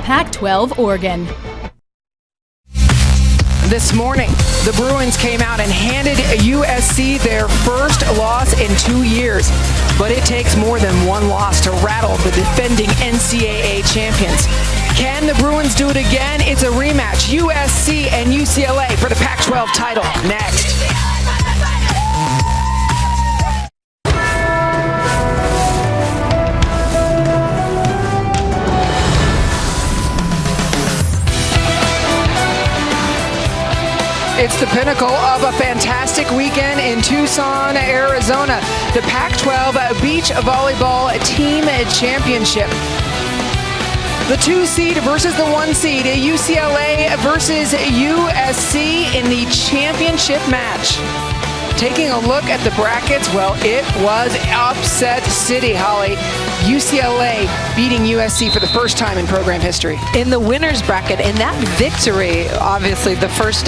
Pac12 Oregon. This morning, the Bruins came out and handed USC their first loss in 2 years. But it takes more than one loss to rattle the defending NCAA champions. Can the Bruins do it again? It's a rematch. USC and UCLA for the Pac-12 title. Next. It's the pinnacle of a fantastic weekend in Tucson, Arizona. The Pac-12 Beach Volleyball Team Championship. The 2 seed versus the 1 seed, UCLA versus USC in the championship match. Taking a look at the brackets, well, it was upset city, Holly. UCLA beating USC for the first time in program history. In the winner's bracket, and that victory, obviously the first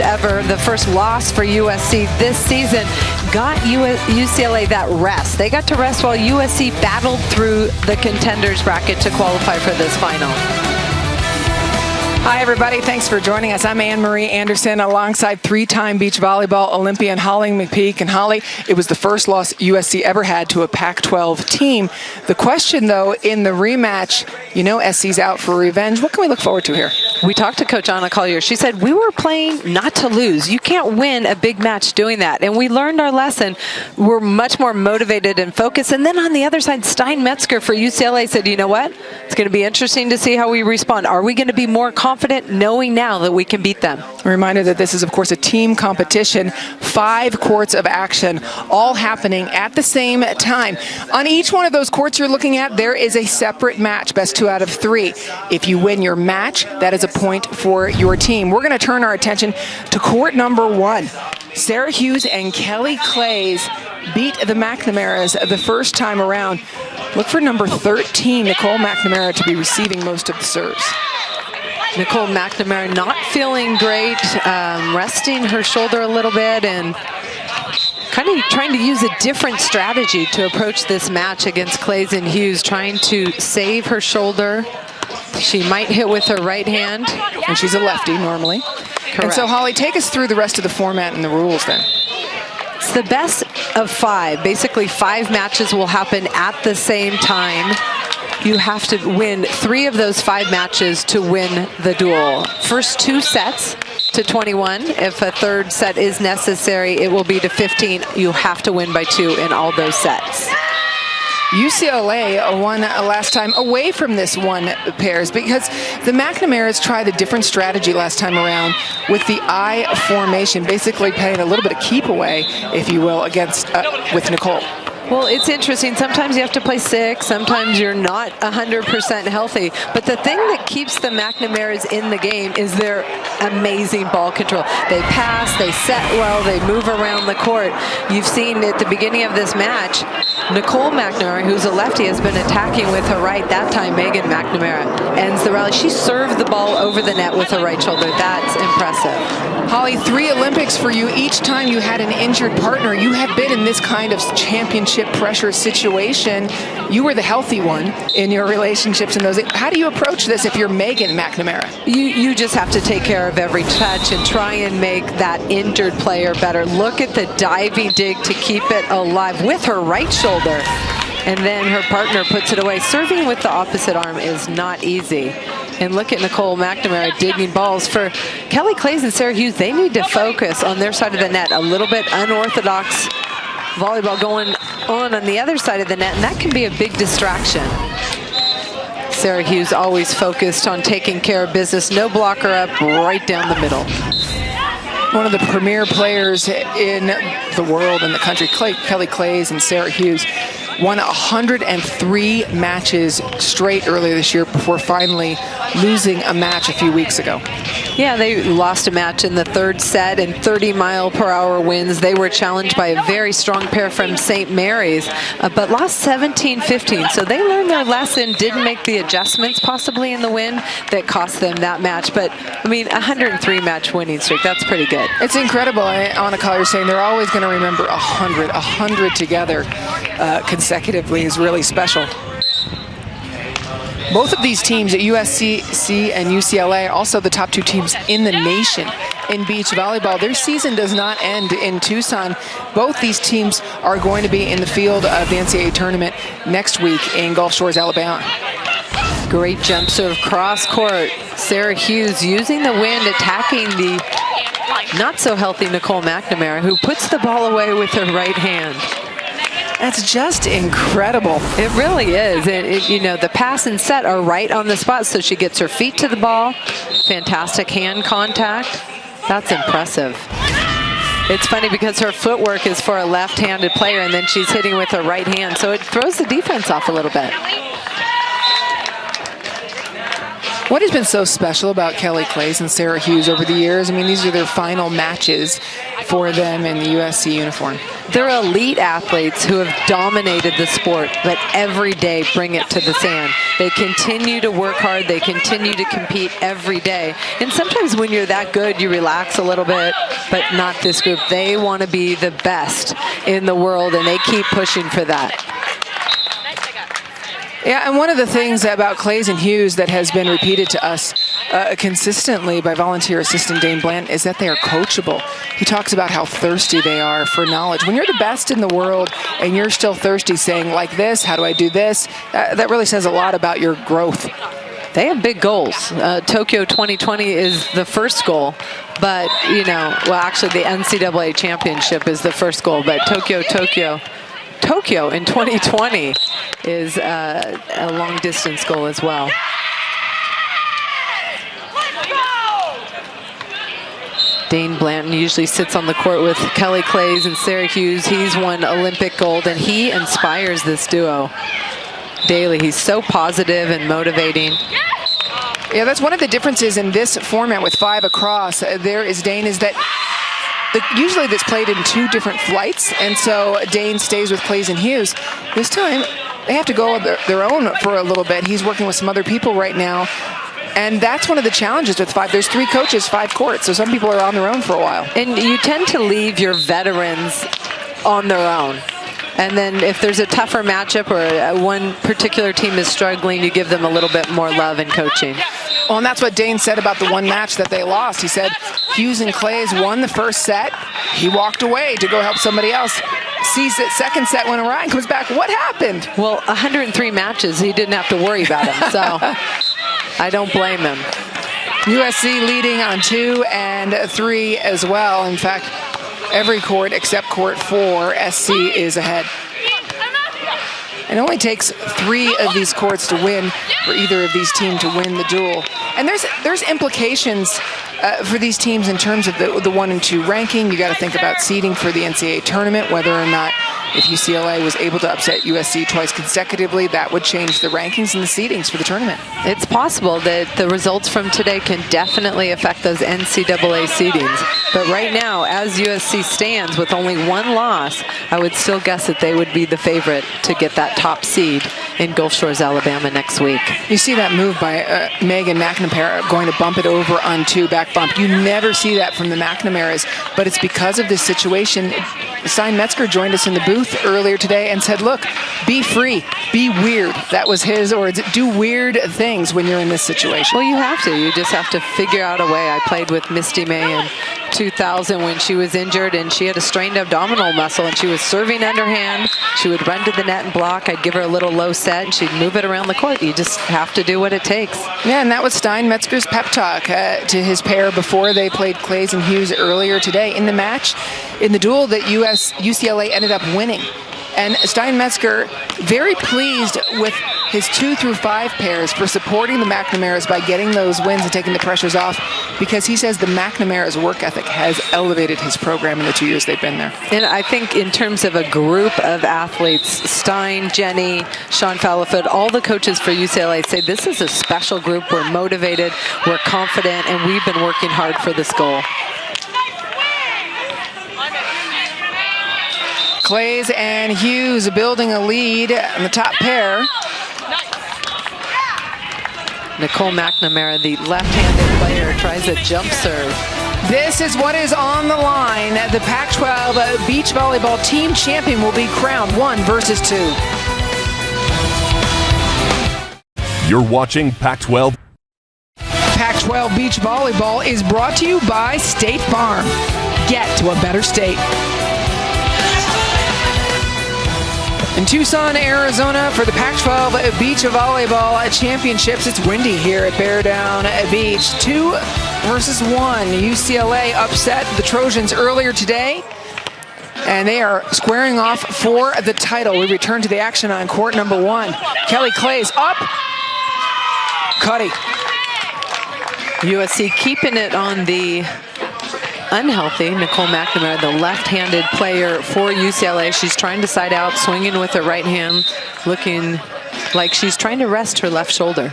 loss for USC this season, got UCLA that rest. They got to rest while USC battled through the contenders bracket to qualify for this final. Hi, everybody. Thanks for joining us. I'm Anne Marie Anderson alongside 3-time beach volleyball Olympian Holly McPeak. And Holly, it was the first loss USC ever had to a Pac-12 team. The question, though, in the rematch, you know SC's out for revenge. What can we look forward to here? We talked to Coach Anna Collier. She said, we were playing not to lose. You can't win a big match doing that. And we learned our lesson. We're much more motivated and focused. And then on the other side, Stein Metzger for UCLA said, you know what? It's going to be interesting to see how we respond. Are we going to be more confident knowing now that we can beat them? A reminder that this is, of course, a team competition. 5 courts of action, all happening at the same time. On each one of those courts you're looking at, there is a separate match, best 2 out of 3. If you win your match, that is a point for your team. We're going to turn our attention to court number 1. Sarah Hughes and Kelly Clays beat the McNamaras the first time around. Look for number 13, Nicole McNamara, to be receiving most of the serves. Nicole McNamara not feeling great, resting her shoulder a little bit and kind of trying to use a different strategy to approach this match against Clays and Hughes, trying to save her shoulder. She might hit with her right hand. And she's a lefty normally. Correct. And so, Holly, take us through the rest of the format and the rules then. It's the best of 5. Basically, 5 matches will happen at the same time. You have to win 3 of those 5 matches to win the duel. First 2 sets to 21. If a 3rd set is necessary, it will be to 15. You have to win by 2 in all those sets. UCLA won last time away from this 1 pairs because the McNamaras tried a different strategy last time around with the I formation, basically playing a little bit of keep away, if you will, against with Nicole. Well, it's interesting. Sometimes you have to play 6. Sometimes you're not 100% healthy. But the thing that keeps the McNamaras in the game is their amazing ball control. They pass, they set well, they move around the court. You've seen at the beginning of this match, Nicole McNamara, who's a lefty, has been attacking with her right. That time, Megan McNamara ends the rally. She served the ball over the net with her right shoulder. That's impressive. Holly, 3 Olympics for you. Each time you had an injured partner, you have been in this kind of championship pressure situation. You were the healthy one in your relationships in those. How do you approach this if you're Megan McNamara? You just have to take care of every touch and try and make that injured player better. Look at the diving dig to keep it alive with her right shoulder. And then her partner puts it away. Serving with the opposite arm is not easy. And look at Nicole McNamara digging balls. For Kelly Clays and Sarah Hughes, they need to focus on their side of the net. A little bit unorthodox volleyball going on the other side of the net, and that can be a big distraction. Sarah Hughes always focused on taking care of business. No blocker up, right down the middle. One of the premier players in the world, in the country, Kelly Clays and Sarah Hughes, won 103 matches straight earlier this year before finally losing a match a few weeks ago. Yeah, they lost a match in the 3rd set in 30-mile-per-hour winds. They were challenged by a very strong pair from St. Mary's, but lost 17-15. So they learned their lesson, didn't make the adjustments possibly in the wind that cost them that match. But, I mean, 103-match winning streak, that's pretty good. It's incredible. Anna Collier saying they're always going to remember 100 together consecutively is really special. Both of these teams at USC and UCLA, also the top 2 teams in the nation in beach volleyball. Their season does not end in Tucson. Both these teams are going to be in the field of the NCAA tournament next week in Gulf Shores, Alabama. Great jump serve cross court. Sarah Hughes using the wind, attacking the not so healthy Nicole McNamara, who puts the ball away with her right hand. That's just incredible. It really is. You know, the pass and set are right on the spot, so she gets her feet to the ball. Fantastic hand contact. That's impressive. It's funny because her footwork is for a left-handed player, and then she's hitting with her right hand, so it throws the defense off a little bit. What has been so special about Kelly Claes and Sarah Hughes over the years? I mean, these are their final matches for them in the USC uniform. They're elite athletes who have dominated the sport, but every day bring it to the sand. They continue to work hard. They continue to compete every day. And sometimes when you're that good, you relax a little bit, but not this group. They want to be the best in the world, and they keep pushing for that. Yeah, and one of the things about Claes and Hughes that has been repeated to us consistently by volunteer assistant Dane Blanton is that they are coachable. He talks about how thirsty they are for knowledge. When you're the best in the world and you're still thirsty saying, like this, how do I do this? That really says a lot about your growth. They have big goals. Tokyo 2020 is the first goal, but, you know, well, actually the NCAA championship is the first goal, but Tokyo in 2020 is a long-distance goal as well. Dane Blanton usually sits on the court with Kelly Claes and Sarah Hughes. He's won Olympic gold, and he inspires this duo daily. He's so positive and motivating. Yeah, that's one of the differences in this format with 5 across. There is Dane, is that usually that's played in 2 different flights, and so Dane stays with Claes and Hughes. This time, they have to go on their own for a little bit. He's working with some other people right now, and that's one of the challenges with 5. There's 3 coaches, 5 courts, so some people are on their own for a while. And you tend to leave your veterans on their own. And then if there's a tougher matchup or one particular team is struggling, you give them a little bit more love and coaching. Well, and that's what Dane said about the one match that they lost. He said Hughes and Claes won the first set. He walked away to go help somebody else. Sees that second set went awry and comes back. What happened? Well, 103 matches, he didn't have to worry about him, so I don't blame him. USC leading on 2 and 3 as well. In fact, every court except court 4, SC is ahead. It only takes 3 of these courts to win for either of these teams to win the duel. And there's implications for these teams in terms of the 1 and 2 ranking. You got to think about seeding for the NCAA tournament, whether or not if UCLA was able to upset USC twice consecutively, that would change the rankings and the seedings for the tournament. It's possible that the results from today can definitely affect those NCAA seedings. But right now, as USC stands with only 1 loss, I would still guess that they would be the favorite to get that top seed in Gulf Shores, Alabama next week. You see that move by Megan McNamara going to bump it over on 2, back bump. You never see that from the McNamaras, but it's because of this situation. Stein Metzger joined us in the booth earlier today and said, look, be free, be weird. That was his, or do weird things when you're in this situation. Well, you have to. You just have to figure out a way. I played with Misty May in 2000 when she was injured, and she had a strained abdominal muscle, and she was serving underhand. She would run to the net and block. I'd give her a little low set, and she'd move it around the court. You just have to do what it takes. Yeah, and that was Stein Metzger's pep talk to his pair before they played Claes and Hughes earlier today in the match, in the duel that UCLA ended up winning. And Stein Metzger very pleased with his 2 through 5 pairs for supporting the McNamaras by getting those wins and taking the pressures off, because he says the McNamara's work ethic has elevated his program in the 2 years they've been there. And I think in terms of a group of athletes, Stein, Jenny, Sean Fallaford, all the coaches for UCLA say this is a special group. We're motivated, we're confident, and we've been working hard for this goal. Claes and Hughes building a lead on the top pair. Nicole McNamara, the left-handed player, tries a jump serve. This is what is on the line. The Pac-12 beach volleyball team champion will be crowned 1 versus 2. You're watching Pac-12. Pac-12 Beach Volleyball is brought to you by State Farm. Get to a better state. In Tucson, Arizona, for the Pac-12 Beach Volleyball Championships, it's windy here at Bear Down Beach. 2 versus 1. UCLA upset the Trojans earlier today, and they are squaring off for the title. We return to the action on court number 1. Kelly Clay's up. Cuddy. USC keeping it on the unhealthy Nicole McNamara, the left-handed player for UCLA. She's trying to side out, swinging with her right hand, looking like she's trying to rest her left shoulder.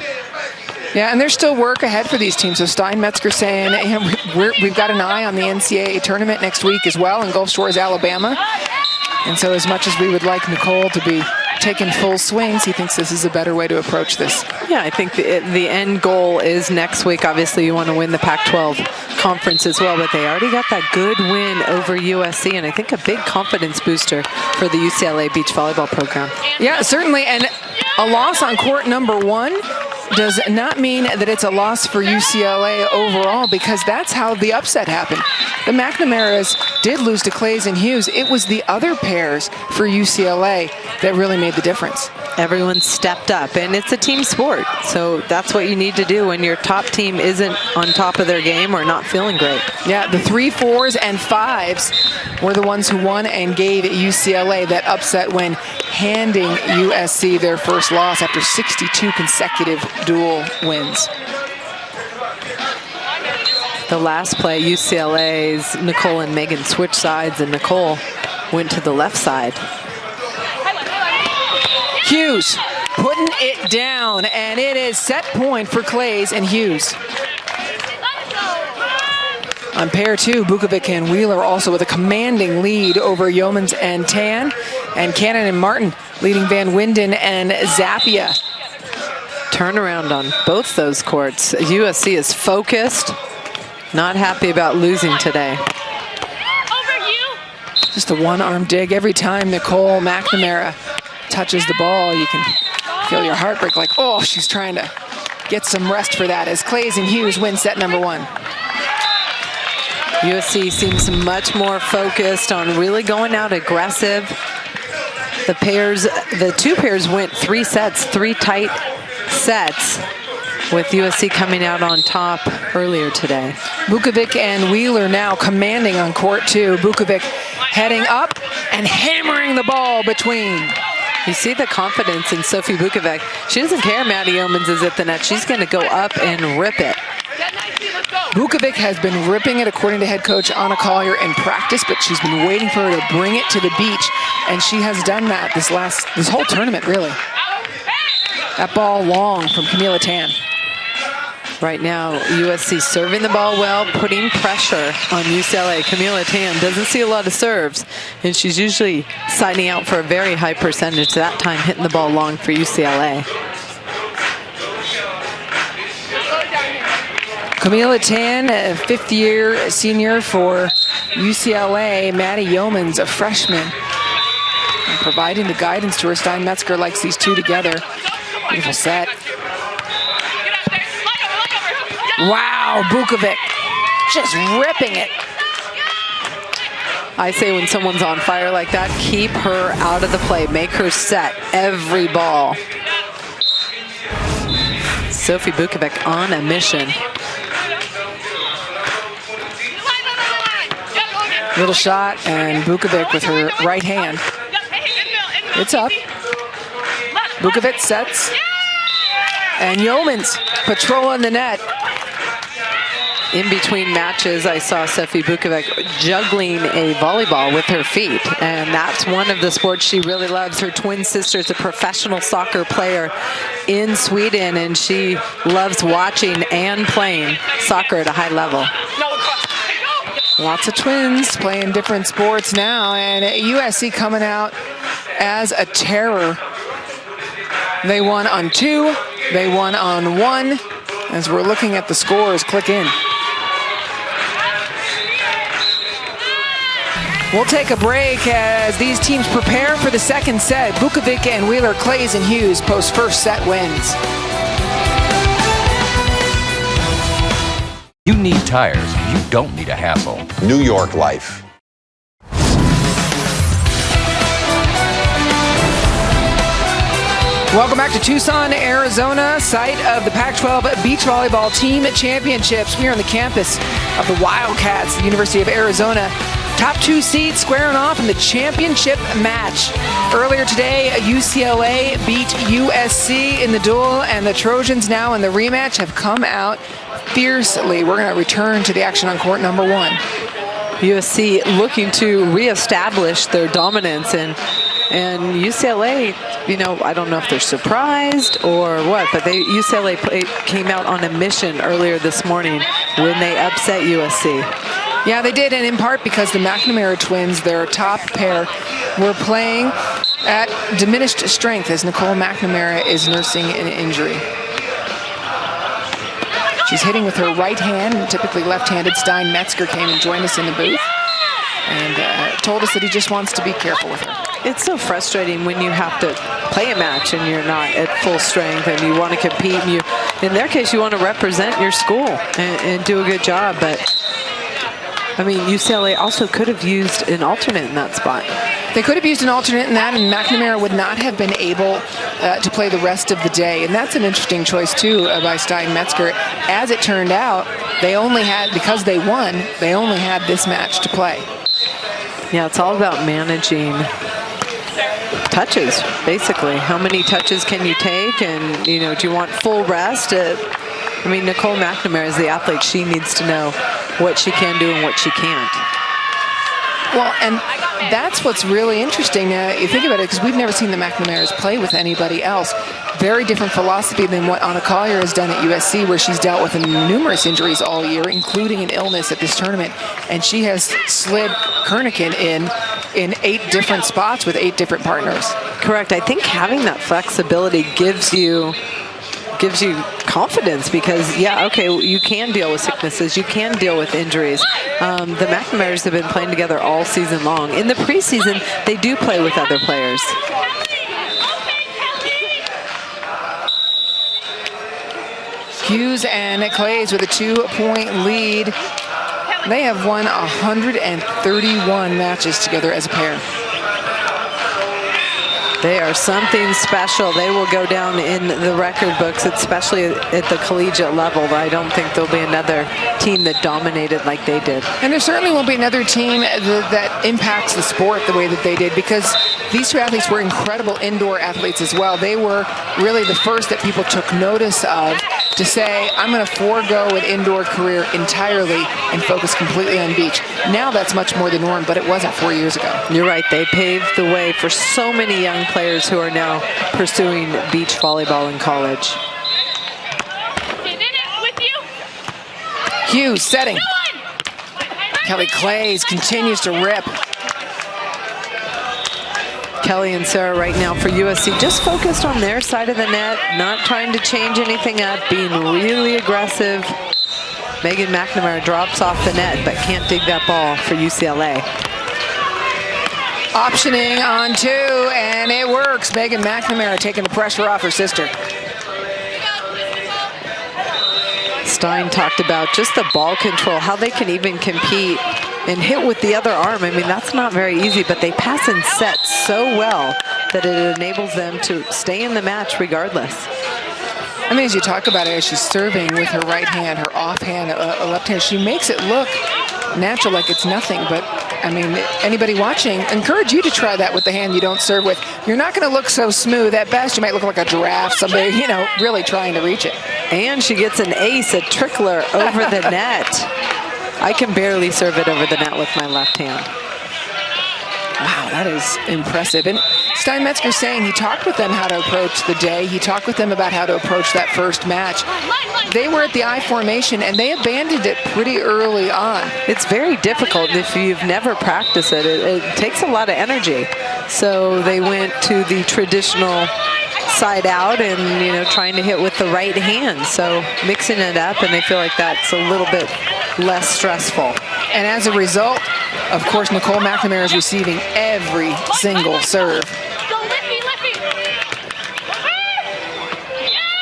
Yeah, and there's still work ahead for these teams. So Steinmetzger saying, hey, we've got an eye on the NCAA tournament next week as well in Gulf Shores, Alabama. And so as much as we would like Nicole to be taking full swings, he thinks this is a better way to approach this. Yeah, I think the end goal is next week. Obviously, you want to win the Pac-12 conference as well, but they already got that good win over USC, and I think a big confidence booster for the UCLA beach volleyball program. Yeah, certainly, and a loss on court number 1 does not mean that it's a loss for UCLA overall, because that's how the upset happened. The McNamara's did lose to Clays and Hughes. It was the other pairs for UCLA that really made the difference. Everyone stepped up, and it's a team sport, so that's what you need to do when your top team isn't on top of their game or not feeling great. Yeah, the 3, 4s, and 5s were the ones who won and gave UCLA that upset when handing USC their first loss after 62 consecutive dual wins. The last play, UCLA's Nicole and Megan switched sides, and Nicole went to the left side. Hughes putting it down, and it is set point for Clays and Hughes. On pair 2, Bukovic and Wheeler also with a commanding lead over Yeomans and Tan, and Cannon and Martin leading Van Winden and Zappia. Turnaround on both those courts. USC is focused, not happy about losing today. Just a one-arm dig every time Nicole McNamara touches the ball. You can feel your heart break, like, oh, she's trying to get some rest for that, as Clays and Hughes win set number 1. USC seems much more focused on really going out aggressive. The 2 pairs went 3 sets, 3 tight sets, with USC coming out on top earlier today. Bukovic and Wheeler now commanding on court 2. Bukovic heading up and hammering the ball between. You see the confidence in Sophie Bukovic. She doesn't care Maddie Yeomans is at the net. She's going to go up and rip it. Bukovic has been ripping it, according to head coach Anna Collier, in practice, but she's been waiting for her to bring it to the beach, and she has done that this whole tournament, really. That ball long from Camila Tan. Right now, USC serving the ball well, putting pressure on UCLA. Camila Tan doesn't see a lot of serves, and she's usually siding out for a very high percentage. That time hitting the ball long for UCLA. Camila Tan, a 5th-year senior for UCLA. Maddie Yeomans, a freshman. And providing the guidance to her. Steinmetzger likes these 2 together. Beautiful set. Wow, Bukovic just ripping it. I say when someone's on fire like that, keep her out of the play. Make her set every ball. Sophie Bukovic on a mission. Little shot, and Bukovic with her right hand. It's up. Bukovic sets. And Yeomans patrolling the net. In between matches, I saw Sophie Bukovic juggling a volleyball with her feet, and that's one of the sports she really loves. Her twin sister is a professional soccer player in Sweden, and she loves watching and playing soccer at a high level. Lots of twins playing different sports now, and USC coming out as a terror. They won on 2, they won on 1. As we're looking at the scores, click in. We'll take a break as these teams prepare for the second set. Bukovic and Wheeler, Clays and Hughes post first set wins. You need tires. You don't need a hassle. New York life. Welcome back to Tucson, Arizona, site of the Pac-12 Beach Volleyball Team Championships. We are on the campus of the Wildcats, the University of Arizona. Top 2 seeds squaring off in the championship match. Earlier today, UCLA beat USC in the duel, and the Trojans now in the rematch have come out fiercely. We're going to return to the action on court number 1. USC looking to reestablish their dominance, and UCLA, you know, I don't know if they're surprised or what, but UCLA came out on a mission earlier this morning when they upset USC. Yeah, they did, and in part because the McNamara twins, their top pair, were playing at diminished strength as Nicole McNamara is nursing an injury. She's hitting with her right hand, typically left-handed. Stein Metzger came and joined us in the booth and told us that he just wants to be careful with her. It's so frustrating when you have to play a match and you're not at full strength and you want to compete, and in their case, you want to represent your school and do a good job, but I mean, UCLA also could have used an alternate in that spot. They could have used an alternate in that, and McNamara would not have been able to play the rest of the day. And that's an interesting choice, too, by Stein Metzger. As it turned out, they only had, because they won, they only had this match to play. Yeah, it's all about managing touches, basically. How many touches can you take? And, you know, do you want full rest? I mean, Nicole McNamara is the athlete. She needs to know what she can do and what she can't. Well, and that's what's really interesting. You think about it, because we've never seen the McNamaras play with anybody else. Very different philosophy than what Anna Collier has done at USC, where she's dealt with numerous injuries all year, including an illness at this tournament. And she has slid Kernigan in 8 different spots with 8 different partners. Correct. I think having that flexibility gives you confidence, because yeah, okay, you can deal with sicknesses, you can deal with injuries. The McNamaras have been playing together all season long. In the preseason, they do play with other players. Hughes and Clays with a 2-point lead. They have won 131 matches together as a pair. They are something special. They will go down in the record books, especially at the collegiate level. I don't think there'll be another team that dominated like they did. And there certainly won't be another team that impacts the sport the way that they did, because these 2 athletes were incredible indoor athletes as well. They were really the first that people took notice of to say, I'm going to forego an indoor career entirely and focus completely on beach. Now that's much more the norm, but it wasn't 4 years ago. You're right. They paved the way for so many young players who are now pursuing beach volleyball in college. Hughes setting. Kelly Clays continues to rip. Kelly and Sarah right now for USC just focused on their side of the net, not trying to change anything up, being really aggressive. Megan McNamara drops off the net but can't dig that ball for UCLA. Optioning on 2, and it works. Megan McNamara taking the pressure off her sister. Stein talked about just the ball control, how they can even compete and hit with the other arm. I mean, that's not very easy, but they pass and set so well that it enables them to stay in the match regardless. I mean, as you talk about it, as she's serving with her right hand, her offhand, left hand, she makes it look natural, like it's nothing. But I mean, anybody watching, encourage you to try that with the hand you don't serve with. You're not going to look so smooth. At best, you might look like a giraffe, somebody, you know, really trying to reach it. And she gets an ace, a trickler over the net. I can barely serve it over the net with my left hand. Wow, that is impressive. And Stein Metzger saying he talked with them how to approach the day. He talked with them about how to approach that first match. They were at the I formation, and they abandoned it pretty early on. It's very difficult if you've never practiced it. It takes a lot of energy. So they went to the traditional side out and, you know, trying to hit with the right hand. So mixing it up, and they feel like that's a little bit less stressful. And as a result, of course, Nicole McNamara is receiving every single serve.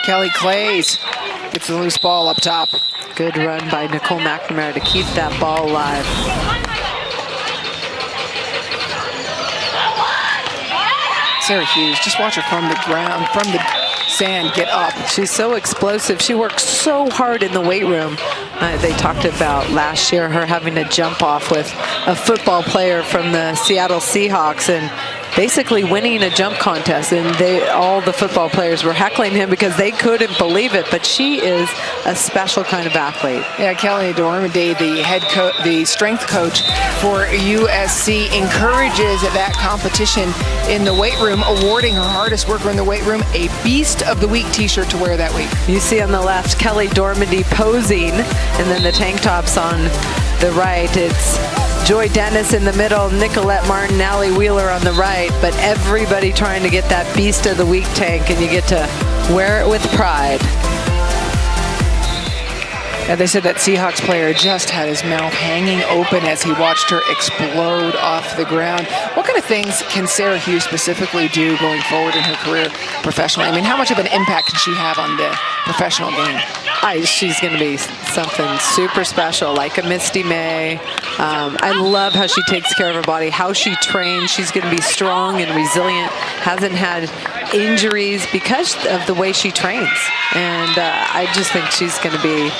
Kelly Clays gets the loose ball up top. good run by Nicole McNamara to keep that ball alive. Sarah Hughes, just watch her from the ground, from the sand, get up. She's so explosive. She works so hard in the weight room. They talked about last year her having to jump off with a football player from the Seattle Seahawks and basically winning a jump contest, and all the football players were heckling him because they couldn't believe it. But she is a special kind of athlete. Yeah, Kelly Dormiday, the strength coach for USC, encourages that competition in the weight room, awarding her hardest worker in the weight room a Beast of the Week t-shirt to wear that week. You see on the left Kelly Dormiday posing, and then the tank tops on the right. It's Joy Dennis in the middle, Nicolette Martin, Allie Wheeler on the right, but everybody trying to get that Beast of the Week tank, and you get to wear it with pride. Yeah, they said that Seahawks player just had his mouth hanging open as he watched her explode off the ground. What kind of things can Sarah Hughes specifically do going forward in her career professionally? I mean, how much of an impact can she have on the professional game? She's going to be something super special, like a Misty May. I love how she takes care of her body, how she trains. She's going to be strong and resilient, hasn't had injuries because of the way she trains. And I just think she's going to be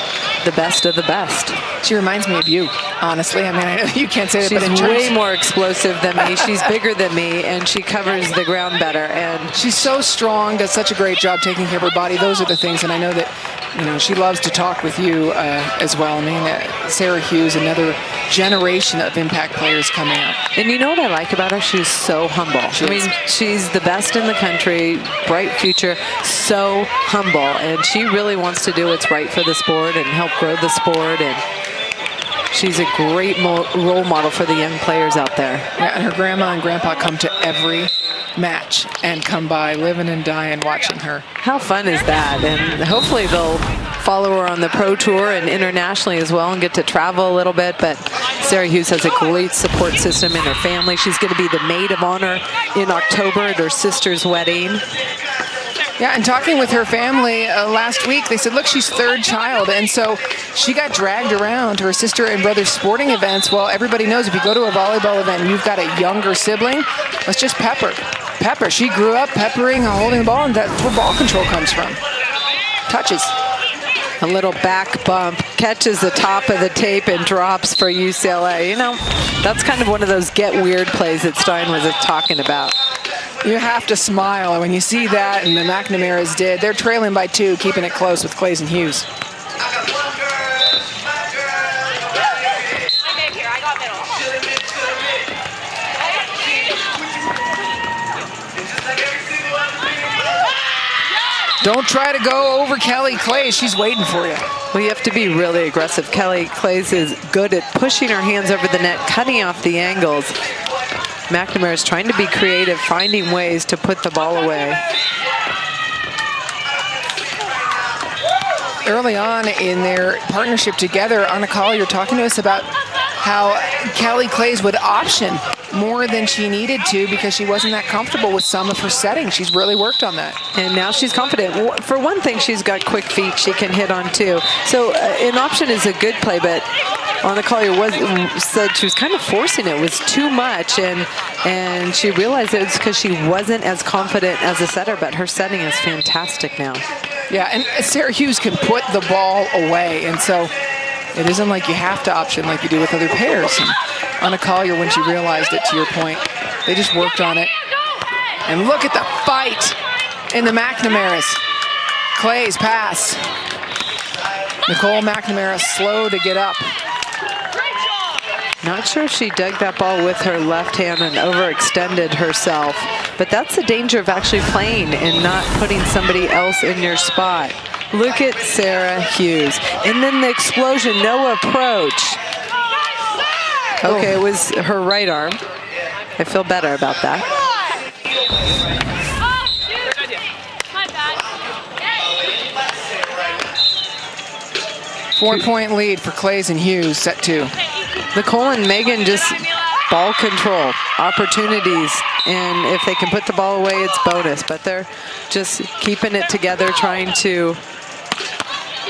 the best of the best. She reminds me of you, honestly. I mean, I know you can't say that, she's but in way more explosive than me. She's bigger than me, and she covers the ground better. And she's so strong, does such a great job taking care of her body. Those are the things, and I know that, you know, she loves to talk with you as well. I mean, Sarah Hughes, another generation of impact players coming up. And you know what I like about her? She's so humble. I mean, she's the best in the country, bright future, so humble, and she really wants to do what's right for the sport and help grow the sport, and she's a great role model for the young players out there. Yeah, and her grandma and grandpa come to every match and come by living and dying watching her. How fun is that? And hopefully they'll follow her on the pro tour and internationally as well and get to travel a little bit. But Sarah Hughes has a great support system in her family. She's going to be the maid of honor in October at her sister's wedding. Yeah, and talking with her family last week, they said, look, she's third child, and so she got dragged around to her sister and brother's sporting events. Well, everybody knows if you go to a volleyball event and you've got a younger sibling, let's just pepper. She grew up peppering, holding the ball, and that's where ball control comes from. Touches. A little back bump, catches the top of the tape and drops for UCLA. You know, that's kind of one of those get weird plays that Stein was talking about. You have to smile when you see that, and the McNamara's did. They're trailing by 2, keeping it close with Clays and Hughes. Don't try to go over Kelly Clays. She's waiting for you. Well, you have to be really aggressive. Kelly Clays is good at pushing her hands over the net, cutting off the angles. McNamara is trying to be creative, finding ways to put the ball away. Early on in their partnership together, Anna Collier talking to us about how Kelly Clays would option more than she needed to because she wasn't that comfortable with some of her settings. She's really worked on that. And now she's confident. For one thing, she's got quick feet she can hit on too. So an option is a good play, but Anna Collier said she was kind of forcing it. It was too much, and she realized it was because she wasn't as confident as a setter, but her setting is fantastic now. Yeah, and Sarah Hughes can put the ball away, and so it isn't like you have to option like you do with other pairs. And Anna Collier, when she realized it, to your point, they just worked on it. And look at the fight in the McNamara's. Clays pass. Nicole McNamara slow to get up. Not sure if she dug that ball with her left hand and overextended herself, but that's the danger of actually playing and not putting somebody else in your spot. Look at Sarah Hughes. And then the explosion, no approach. Okay, it was her right arm. I feel better about that. 4-point lead for Clays and Hughes, set 2. Nicole and Megan just ball control, opportunities, and if they can put the ball away, it's bonus. But they're just keeping it together, trying to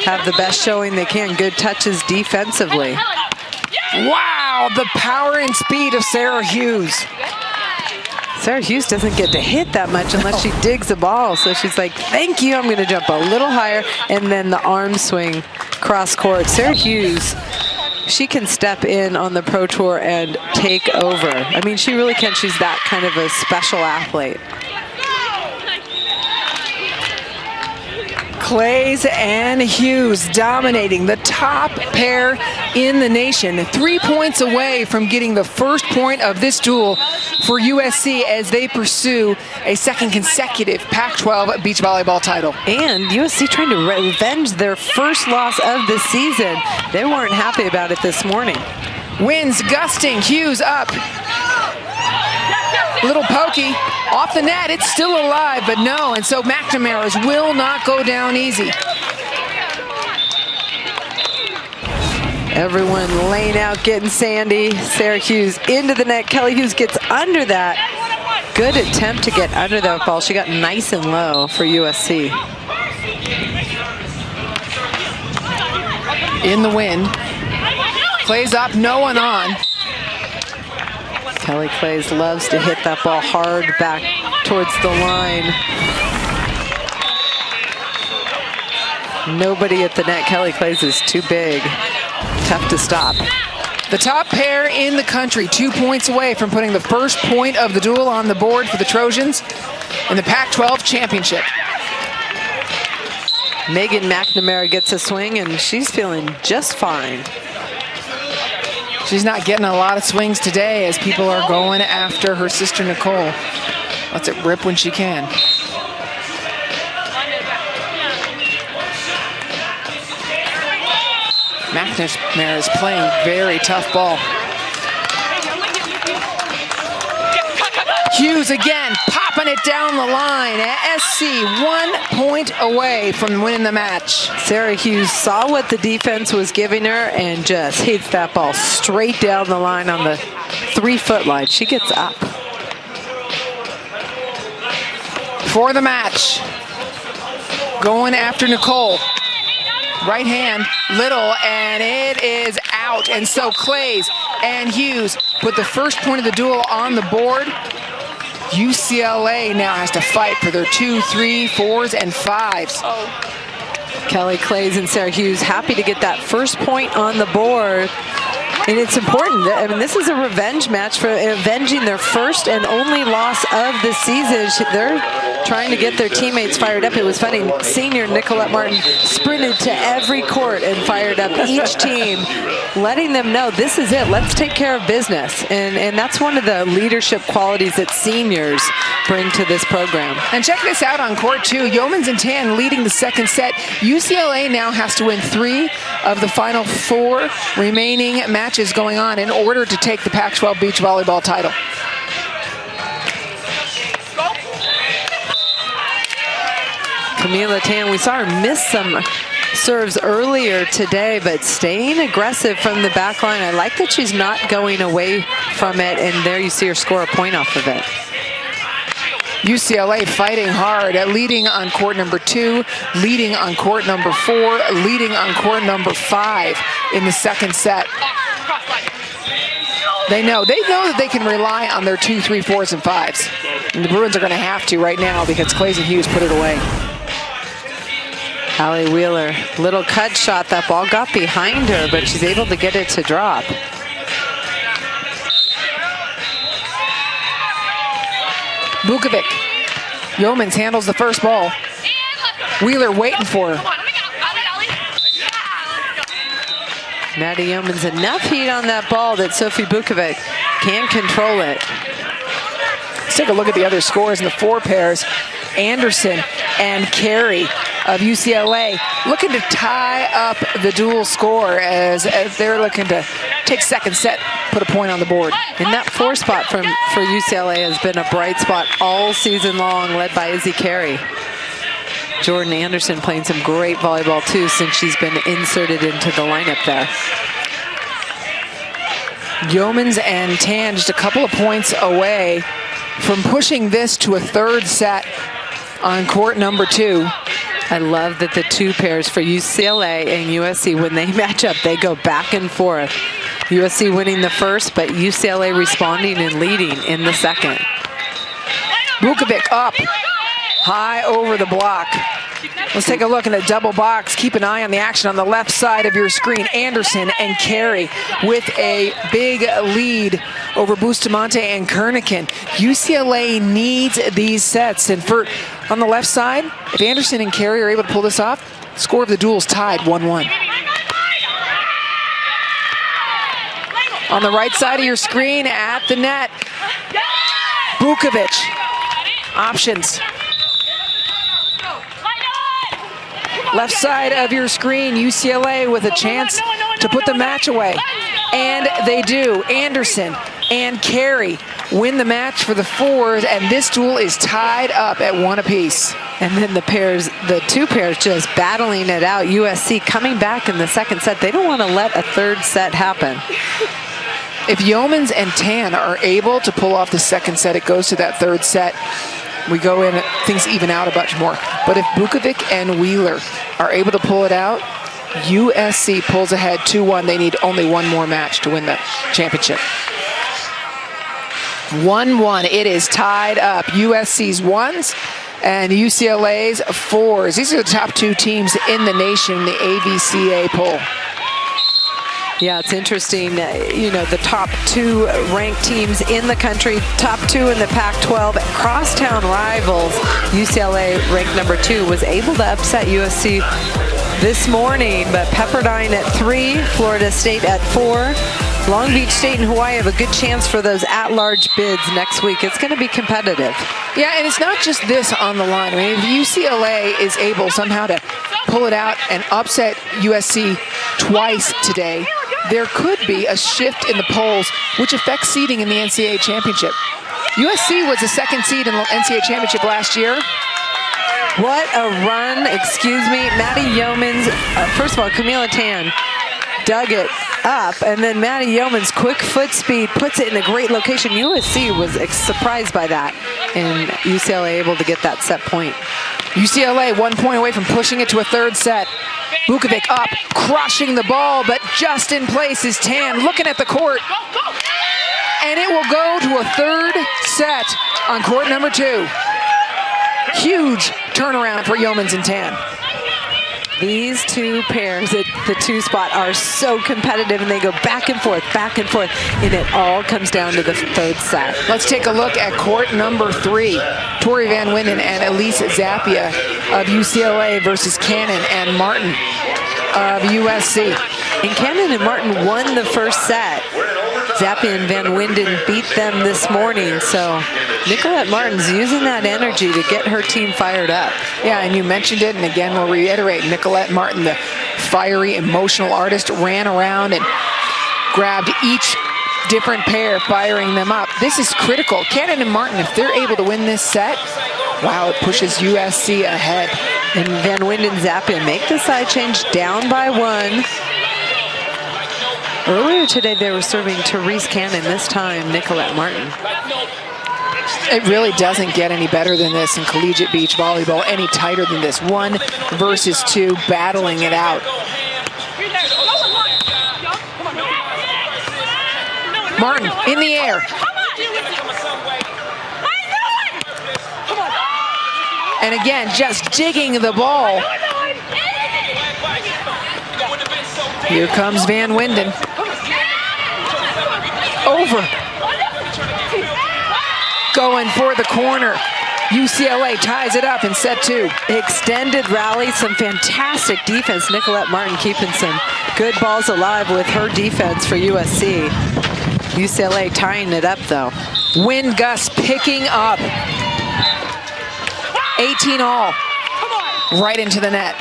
have the best showing they can. Good touches defensively. Wow, the power and speed of Sarah Hughes. Sarah Hughes doesn't get to hit that much unless she digs the ball. So she's like, thank you, I'm going to jump a little higher. And then the arm swing cross court. Sarah Hughes, she can step in on the Pro Tour and take over. I mean, she really can. She's that kind of a special athlete. Clays and Hughes dominating the top pair in the nation. 3 points away from getting the first point of this duel for USC as they pursue a second consecutive Pac-12 beach volleyball title. And USC trying to revenge their first loss of the season. They weren't happy about it this morning. Winds gusting, Hughes up. Little pokey off the net, it's still alive, but no, and so McNamara's will not go down easy. Everyone laying out, getting Sandy. Sarah Hughes into the net. Kelly Hughes gets under that. Good attempt to get under that ball. She got nice and low for USC. In the wind. Clays up, no one on. Kelly Clays loves to hit that ball hard back towards the line. Nobody at the net. Kelly Clays is too big. Tough to stop. The top pair in the country, 2 points away from putting the first point of the duel on the board for the Trojans in the Pac-12 championship. Megan McNamara gets a swing, and she's feeling just fine. She's not getting a lot of swings today as people are going after her sister Nicole. Lets it rip when she can. McNamara is playing very tough ball. Hughes again, popping it down the line. SC 1 point away from winning the match. Sarah Hughes saw what the defense was giving her and just hits that ball straight down the line on the 3-foot line. She gets up. For the match, going after Nicole. Right hand, little, and it is out. And so Clays and Hughes put the first point of the duel on the board. UCLA now has to fight for their 2, 3, 4s, and 5s. Kelly Clays and Sarah Hughes happy to get that first point on the board. And it's important. I mean, this is a revenge match for avenging their first and only loss of the season. They're trying to get their teammates fired up. It was funny. Senior Nicolette Martin sprinted to every court and fired up each team, letting them know this is it. Let's take care of business. And that's one of the leadership qualities that seniors bring to this program. And check this out on court two. Yeomans and Tan leading the second set. UCLA now has to win 3 of the final 4 remaining matches going on in order to take the Pac-12 beach volleyball title. Camila Tan, we saw her miss some serves earlier today, but staying aggressive from the back line. I like that she's not going away from it, and there you see her score a point off of it. UCLA fighting hard, leading on court number 2, leading on court number 4, leading on court number 5 in the second set. They know that they can rely on their 2, 3, 4s, and 5s. And the Bruins are going to have to right now because Clays and Hughes put it away. Allie Wheeler, little cut shot. That ball got behind her, but she's able to get it to drop. Vukovic. Yeomans handles the first ball. Wheeler waiting for her. Maddie Yeomans, enough heat on that ball that Sophie Vukovic can control it. Let's take a look at the other scores in the 4 pairs. Anderson and Carey of UCLA looking to tie up the dual score as they're looking to take second set, put a point on the board. And that 4 spot for UCLA has been a bright spot all season long, led by Izzy Carey. Jordan Anderson playing some great volleyball too since she's been inserted into the lineup there. Yeomans and Tan just a couple of points away from pushing this to a 3rd set on court number 2. I love that the two pairs for UCLA and USC, when they match up, they go back and forth. USC winning the first, but UCLA responding and leading in the second. Vukovic up, high over the block. Let's take a look in the double box. Keep an eye on the action on the left side of your screen. Anderson and Carey with a big lead over Bustamante and Kernigan. UCLA needs these sets. And on the left side, if Anderson and Carey are able to pull this off, score of the duel's tied 1-1. On the right side of your screen at the net, Vukovic. Options. Left side of your screen, UCLA with a chance to put the match away. And they do. Anderson and Carey win the match for the fours, and this duel is tied up at 1 apiece. And then the two pairs just battling it out. USC coming back in the second set. They don't want to let a third set happen. If Yeomans and Tan are able to pull off the second set, it goes to that third set. We go in, things even out a bunch more. But if Vukovic and Wheeler are able to pull it out, USC pulls ahead 2-1. They need only one more match to win the championship. 1-1, it is tied up. USC's ones and UCLA's fours. These are the top two teams in the nation in the AVCA poll. Yeah, it's interesting. You know, the top two ranked teams in the country, top two in the Pac-12, crosstown rivals. UCLA, ranked number 2, was able to upset USC this morning, but Pepperdine at 3, Florida State at 4. Long Beach State and Hawaii have a good chance for those at-large bids next week. It's going to be competitive. Yeah, and it's not just this on the line. I mean, if UCLA is able somehow to pull it out and upset USC twice today, there could be a shift in the polls, which affects seeding in the NCAA championship. USC was the second seed in the NCAA championship last year. What a run, excuse me. Maddie Yeomans, first of all, Camila Tan dug it up, and then Maddie Yeomans' quick foot speed puts it in a great location. USC was surprised by that, and UCLA able to get that set point. UCLA 1 point away from pushing it to a third set. Vukovic up, crushing the ball, but just in place is Tan, looking at the court. And it will go to a third set on court number 2. Huge turnaround for Yeomans and Tan. These two pairs at the 2 spot are so competitive, and they go back and forth, and it all comes down to the third set. Let's take a look at court number 3. Tori Van Winden and Elise Zappia of UCLA versus Cannon and Martin of USC. And Cannon and Martin won the first set. Zappia and Van Winden beat them this morning, so Nicolette Martin's using that energy to get her team fired up. Yeah, and you mentioned it, and again we'll reiterate, Nicolette Martin, the fiery, emotional artist, ran around and grabbed each different pair, firing them up. This is critical. Cannon and Martin, if they're able to win this set, wow, it pushes USC ahead. And Van Winden and Zappia make the side change down by 1. Earlier today, they were serving Therese Cannon. This time, Nicolette Martin. It really doesn't get any better than this in collegiate beach volleyball, any tighter than this. 1 versus 2, battling it out. Martin in the air. And again, just digging the ball. Here comes Van Winden. Over. Going for the corner. UCLA ties it up in set 2. Extended rally, some fantastic defense. Nicolette Martin keeping some good balls alive with her defense for USC. UCLA tying it up, though. Wind gust picking up. 18 all. Right into the net.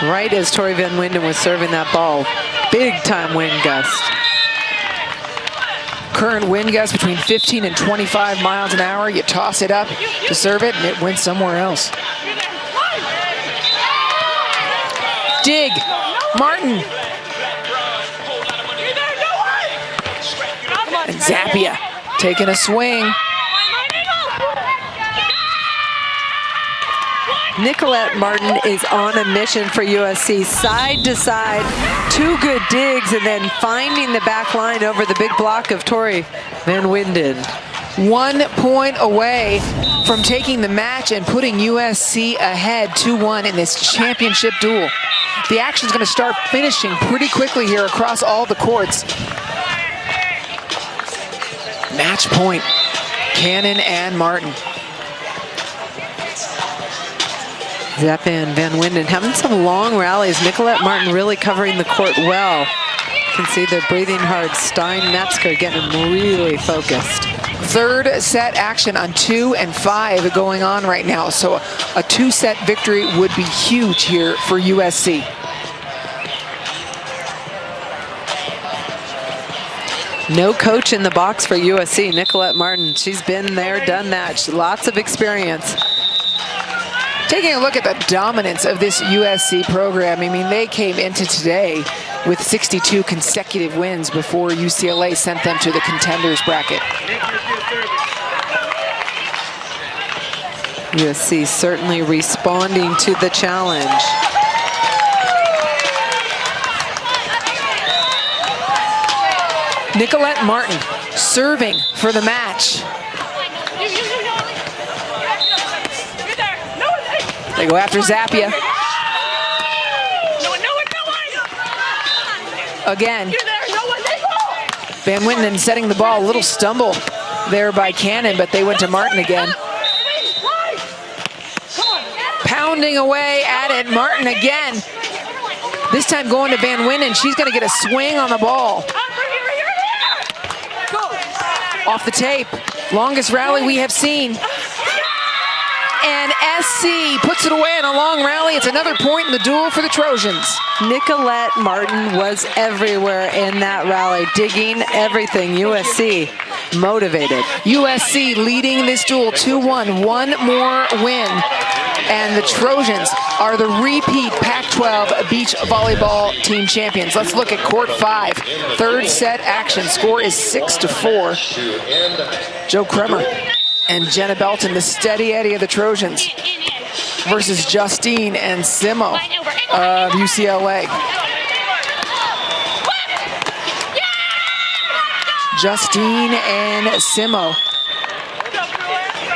Right as Tori Van Winden was serving that ball. Big time wind gust. Current wind gust between 15 and 25 miles an hour. You toss it up to serve it, and it went somewhere else. Dig. Martin. And Zappia taking a swing. Nicolette Martin is on a mission for USC. Side to side, 2 good digs, and then finding the back line over the big block of Tori Van Winden. 1 point away from taking the match and putting USC ahead 2-1 in this championship duel. The action's going to start finishing pretty quickly here across all the courts. Match point, Cannon and Martin. Zepp and Van Winden having some long rallies. Nicolette Martin really covering the court well. You can see they're breathing hard. Stein Metzger getting them really focused. Third set action on 2 and 5 going on right now. So a 2-set victory would be huge here for USC. No coach in the box for USC. Nicolette Martin, she's been there, done that. Lots of experience. Taking a look at the dominance of this USC program, I mean, they came into today with 62 consecutive wins before UCLA sent them to the contenders bracket. USC certainly responding to the challenge. Nicolette Martin serving for the match. They go after Zappia. Again. Van Winden setting the ball. A little stumble there by Cannon, but they went to Martin again. Pounding away at it, Martin again. This time going to Van Winden. She's going to get a swing on the ball. Off the tape. Longest rally we have seen. And SC puts it away in a long rally. It's another point in the duel for the Trojans. Nicolette Martin was everywhere in that rally, digging everything. USC motivated. USC leading this duel 2-1. 1 more win. And the Trojans are the repeat Pac-12 beach volleyball team champions. Let's look at court 5. Third set action. Score is 6-4. Joe Kremer and Jenna Belton, the steady Eddie of the Trojans, versus Justine and Simo of UCLA. Justine and Simo.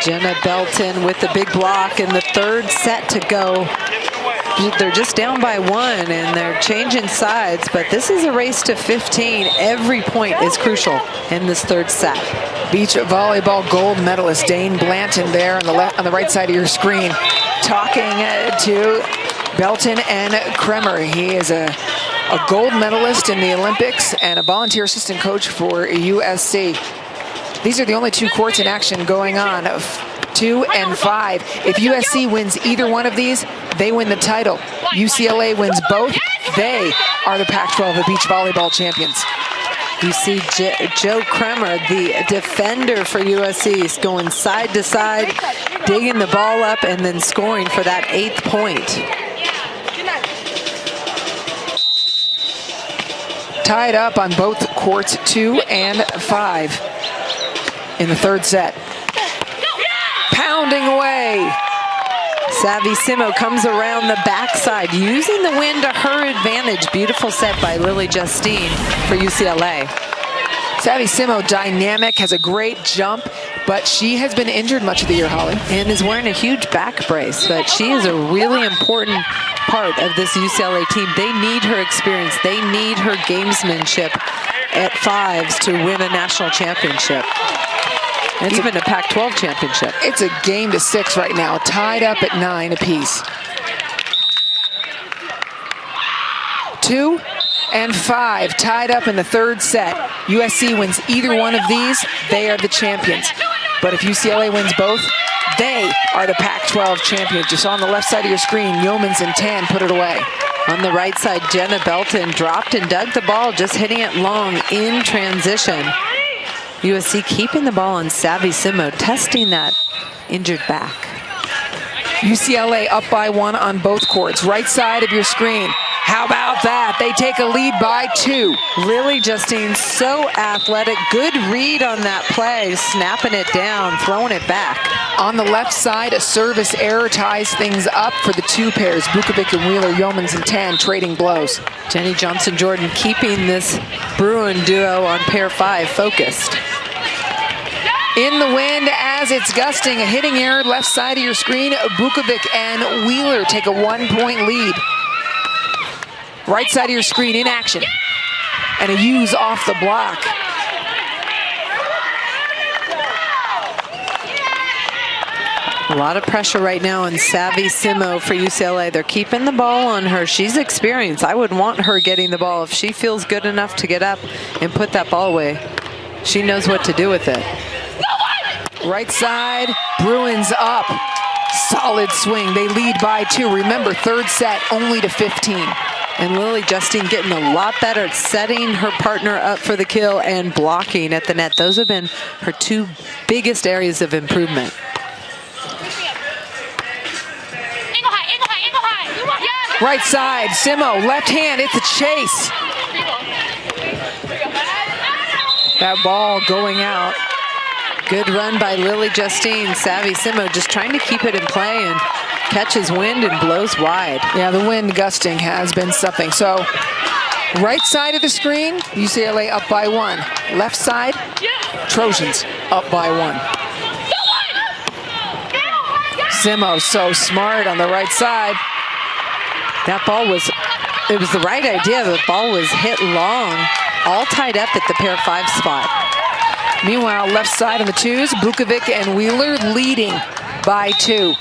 Jenna Belton with the big block in the third set to go. They're just down by 1 and they're changing sides, but this is a race to 15. Every point is crucial in this third set. Beach volleyball gold medalist Dane Blanton there on the right side of your screen, talking to Belton and Kremer. He is a gold medalist in the Olympics and a volunteer assistant coach for USC. These are the only 2 courts in action going on, 2 and 5. If USC wins either one of these, they win the title. UCLA wins both, they are the Pac-12 beach volleyball champions. You see Joe Kremer, the defender for USC, is going side to side, digging the ball up and then scoring for that 8th point. Tied up on both courts, 2 and 5 in the third set. Pounding away. Savvy Simo comes around the backside, using the wind to her advantage. Beautiful set by Lily Justine for UCLA. Savvy Simo, dynamic, has a great jump, but she has been injured much of the year, Holly. And is wearing a huge back brace, but she is a really important part of this UCLA team. They need her experience. They need her gamesmanship at 5s to win a national championship. And even a Pac-12 championship. It's a game to 6 right now, tied up at 9 apiece. 2 and 5, tied up in the third set. USC wins either one of these, they are the champions. But if UCLA wins both, they are the Pac-12 champions. Just on the left side of your screen, Yeomans and Tan put it away. On the right side, Jenna Belton dropped and dug the ball, just hitting it long in transition. USC keeping the ball on Savvy Simo, testing that injured back. UCLA up by 1 on both courts. Right side of your screen. How about that? They take a lead by 2. Lily Justine, so athletic. Good read on that play, snapping it down, throwing it back. On the left side, a service error ties things up for the 2 pairs. Bukovic and Wheeler, Yeomans and Tan trading blows. Jenny Johnson-Jordan keeping this Bruin duo on pair 5 focused. In the wind as it's gusting, a hitting error left side of your screen. Bukovic and Wheeler take a 1-point lead. Right side of your screen in action. And a use off the block. A lot of pressure right now on Savvy Simo for UCLA. They're keeping the ball on her. She's experienced. I would want her getting the ball. If she feels good enough to get up and put that ball away, she knows what to do with it. Right side, Bruins up. Solid swing. They lead by 2. Remember, third set only to 15. And Lily Justine getting a lot better at setting her partner up for the kill and blocking at the net. Those have been her 2 biggest areas of improvement. Right side, Simo, left hand, it's a chase. That ball going out. Good run by Lily Justine. Savvy Simo just trying to keep it in play and catches wind and blows wide. Yeah, the wind gusting has been something. So, right side of the screen, UCLA up by 1. Left side, Trojans up by 1. Simo so smart on the right side. That ball was, it was the right idea. The ball was hit long, all tied up at the pair 5 spot. Meanwhile, left side on the 2s, Bukovic and Wheeler leading by 2.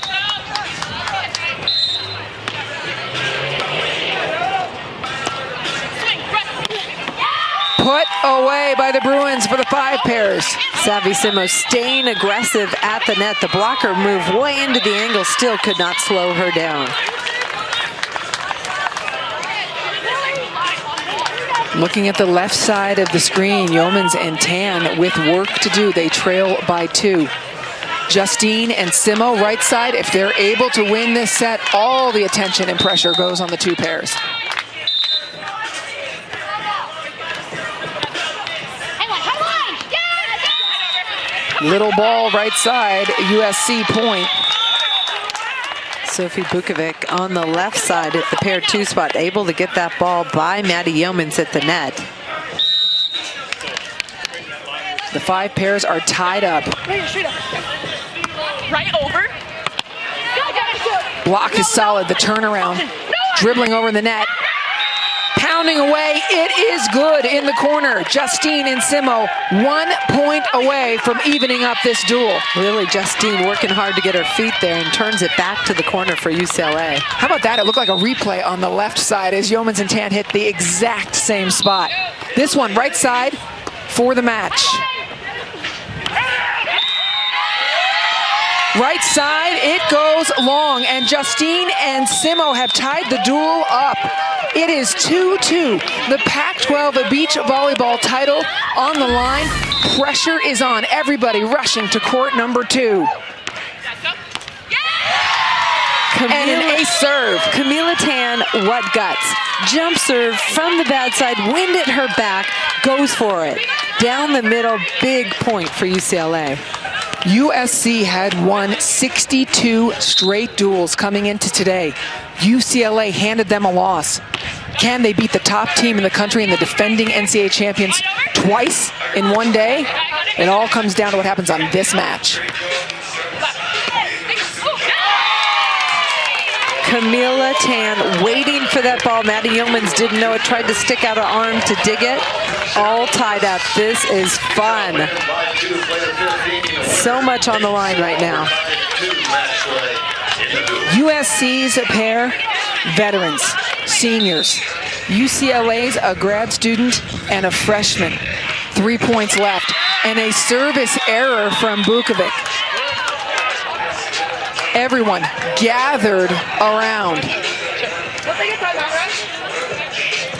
Put away by the Bruins for the 5 pairs. Savvy Simo staying aggressive at the net. The blocker moved way into the angle, still could not slow her down. Looking at the left side of the screen, Yeomans and Tan with work to do. They trail by 2. Justine and Simo right side. If they're able to win this set, all the attention and pressure goes on the 2 pairs. Little ball right side, USC point. Sophie Bukovic on the left side at the pair 2 spot, able to get that ball by Maddie Yeomans at the net. The 5 pairs are tied up. Right over. Block is solid, the turnaround. Dribbling over the net. Pounding away, it is good in the corner. Justine and Simo 1 point away from evening up this duel. Really, Justine working hard to get her feet there and turns it back to the corner for UCLA. How about that? It looked like a replay on the left side as Yeomans and Tan hit the exact same spot. This one, right side for the match. Right side, it goes long, and Justine and Simo have tied the duel up. It is 2-2. The PAC12 beach volleyball title on the line. Pressure is on. Everybody rushing to court number 2. And an ace serve. Camila Tan, what guts. Jump serve from the bad side, wind at her back, goes for it. Down the middle, big point for UCLA. USC had won 62 straight duels coming into today. UCLA handed them a loss. Can they beat the top team in the country and the defending NCAA champions twice in one day? It all comes down to what happens on this match. Camila Tan waiting for that ball. Maddie Yeomans didn't know it, tried to stick out her arm to dig it. All tied up. This is fun. So much on the line right now. USC's a pair, veterans, seniors. UCLA's a grad student and a freshman. 3 points left. And a service error from Bukovic. Everyone gathered around.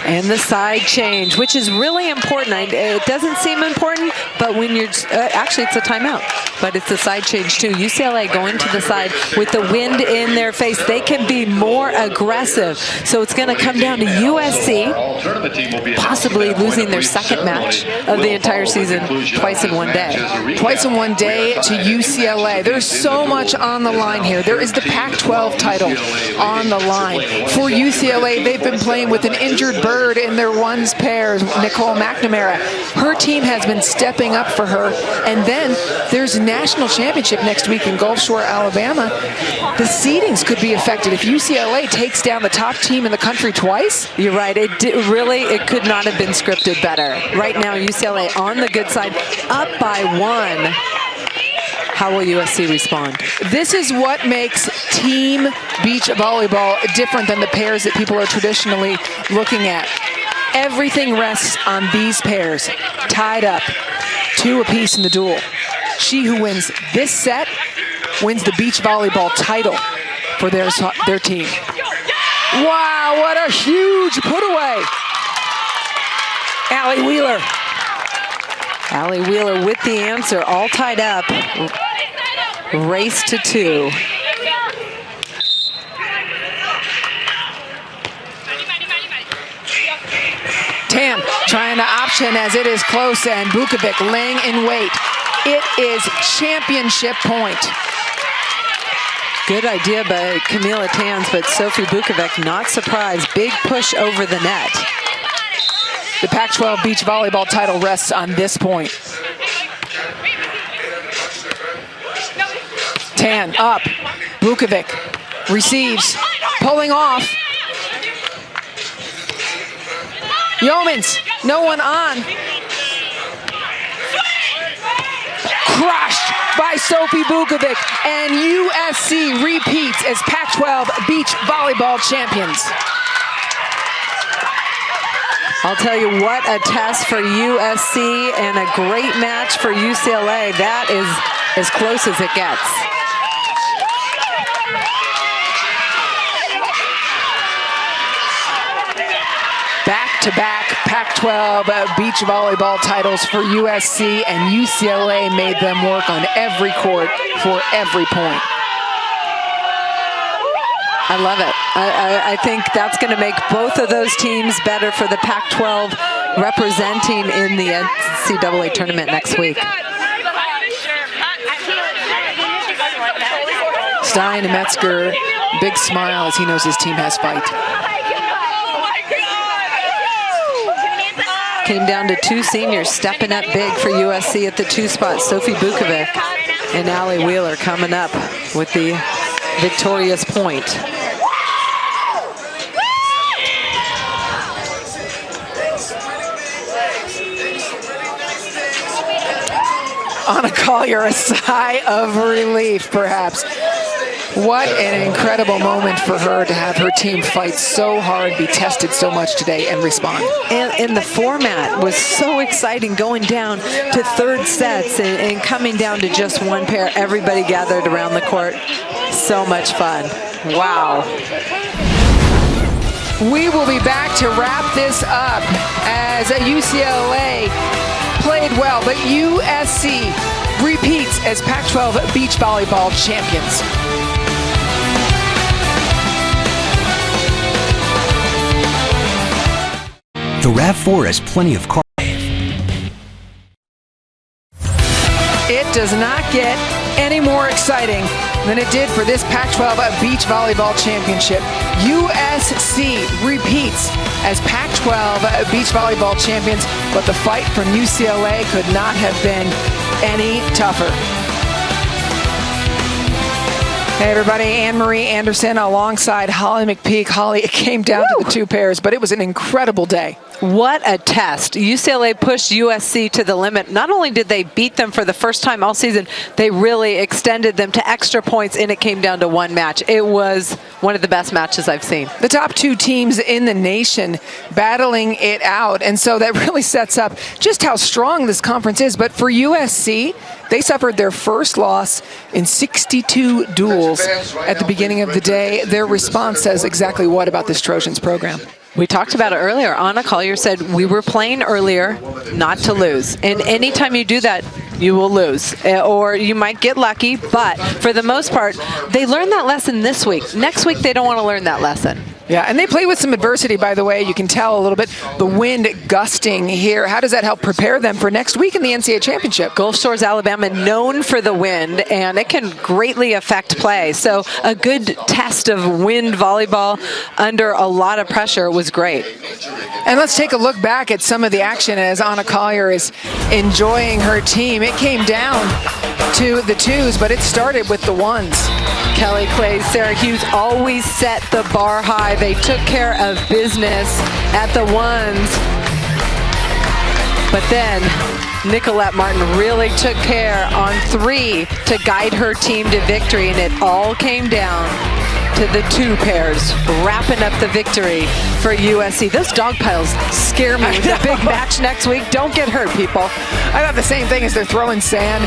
And the side change, which is really important. It doesn't seem important, but when you're, actually it's a timeout, but it's a side change too. UCLA going to the side with the wind in their face. They can be more aggressive. So it's going to come down to USC possibly losing their second match of the entire season twice in one day. Twice in one day to UCLA. There's so much on the line here. There is the Pac-12 title on the line. For UCLA, they've been playing with an injured bird in their ones pairs, Nicole McNamara. Her team has been stepping up for her. And then there's a national championship next week in Gulf Shore, Alabama. The seedings could be affected if UCLA takes down the top team in the country twice. You're right. It could not have been scripted better. Right now, UCLA on the good side, up by 1. How will USC respond? This is what makes team beach volleyball different than the pairs that people are traditionally looking at. Everything rests on these pairs, tied up, 2 apiece in the duel. She who wins this set wins the beach volleyball title for their team. Wow, what a huge put away. Allie Wheeler. Allie Wheeler with the answer, all tied up. Race to 2. Tam trying to option as it is close, and Bukovic laying in wait. It is championship point. Good idea by Camila Tans, but Sophie Bukovic not surprised. Big push over the net. The Pac-12 beach volleyball title rests on this point. Tan up, Bukovic receives, pulling off. Yeomans, no one on. Crushed by Sophie Bukovic, and USC repeats as Pac-12 beach volleyball champions. I'll tell you what, a test for USC and a great match for UCLA. That is as close as it gets. Back-to-back Pac-12 beach volleyball titles for USC, and UCLA made them work on every court for every point. I love it. I think that's going to make both of those teams better for the Pac-12 representing in the NCAA tournament next week. Stein and Metzger, big smile as he knows his team has fight. Came down to 2 seniors stepping up big for USC at the 2 spots. Sophie Bukovic and Allie Wheeler coming up with the victorious point. Anna Collier, a sigh of relief, perhaps. What an incredible moment for her to have her team fight so hard, be tested so much today, and respond. And the format was so exciting, going down to 3rd sets and coming down to just 1 pair. Everybody gathered around the court. So much fun. Wow. We will be back to wrap this up as UCLA played well, but USC repeats as Pac-12 beach volleyball champions. The RAV4 has plenty of car. It does not get any more exciting than it did for this Pac-12 beach volleyball championship. USC repeats as Pac-12 beach volleyball champions, but the fight from UCLA could not have been any tougher. Hey everybody, Anne-Marie Anderson alongside Holly McPeak. Holly, it came down to the 2 pairs, but it was an incredible day. What a test. UCLA pushed USC to the limit. Not only did they beat them for the first time all season, they really extended them to extra points, and it came down to 1 match. It was one of the best matches I've seen. The top 2 teams in the nation battling it out, and so that really sets up just how strong this conference is. But for USC, they suffered their first loss in 62 duels at the beginning of the day. Their response says exactly what about this Trojans program? We talked about it earlier. Anna Collier said, we were playing earlier not to lose. And anytime you do that, you will lose. Or you might get lucky, but for the most part, they learned that lesson this week. Next week, they don't want to learn that lesson. Yeah, and they play with some adversity, by the way. You can tell a little bit the wind gusting here. How does that help prepare them for next week in the NCAA Championship? Gulf Shores, Alabama, known for the wind, and it can greatly affect play. So a good test of wind volleyball under a lot of pressure was great. And let's take a look back at some of the action as Anna Collier is enjoying her team. It came down to the twos, but it started with the ones. Kelly Clay, Sarah Hughes always set the bar high. They took care of business at the ones. But then Nicolette Martin really took care on 3 to guide her team to victory, and it all came down to the 2 pairs wrapping up the victory for USC. Those dog piles scare me. With a big match next week. Don't get hurt, people. I thought the same thing as they're throwing sand.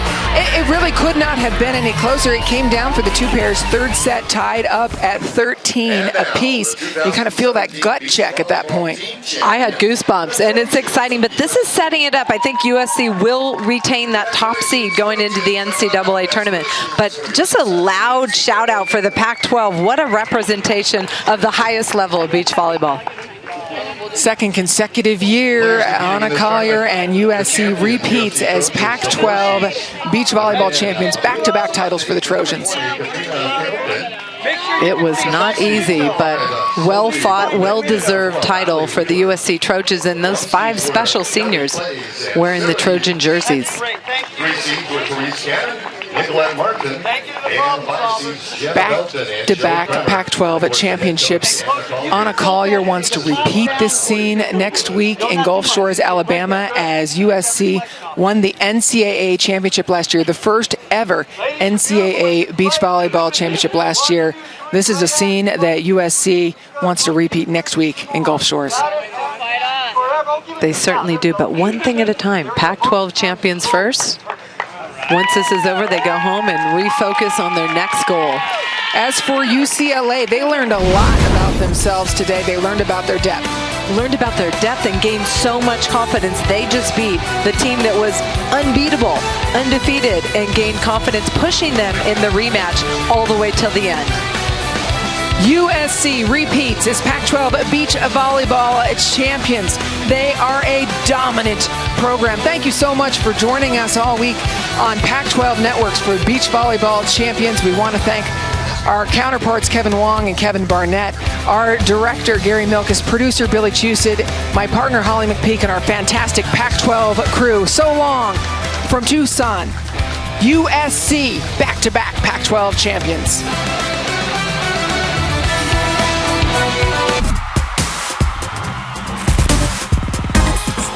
It really could not have been any closer. It came down for the 2 pairs. Third set tied up at 13 apiece. You kind of feel that gut check at that point. I had goosebumps, and it's exciting, but this is setting it up. I think USC will retain that top seed going into the NCAA tournament. But just a loud shout out for the Pac-12. What a representation of the highest level of beach volleyball. Second consecutive year, Anna Collier and USC repeats as Pac-12 beach volleyball champions, back-to-back titles for the Trojans. It was not easy, but well-fought, well-deserved title for the USC Trojans and those 5 special seniors wearing the Trojan jerseys. Back-to-back Pac-12 championships. Anna Collier wants to repeat this scene next week in Gulf Shores, Alabama, as USC won the NCAA championship last year, the first ever NCAA beach volleyball championship last year. This is a scene that USC wants to repeat next week in Gulf Shores. They certainly do, but one thing at a time. Pac-12 champions first. Once this is over, they go home and refocus on their next goal. As for UCLA, they learned a lot about themselves today. They learned about their depth. Learned about their depth and gained so much confidence. They just beat the team that was unbeatable, undefeated, and gained confidence, pushing them in the rematch all the way till the end. USC repeats as Pac-12 beach volleyball champions. They are a dominant program. Thank you so much for joining us all week on Pac-12 Networks for beach volleyball champions. We want to thank our counterparts Kevin Wong and Kevin Barnett, our director Gary Milkus, producer Billy Chusid, my partner Holly McPeak, and our fantastic Pac-12 crew. So long from Tucson. USC back-to-back Pac-12 champions.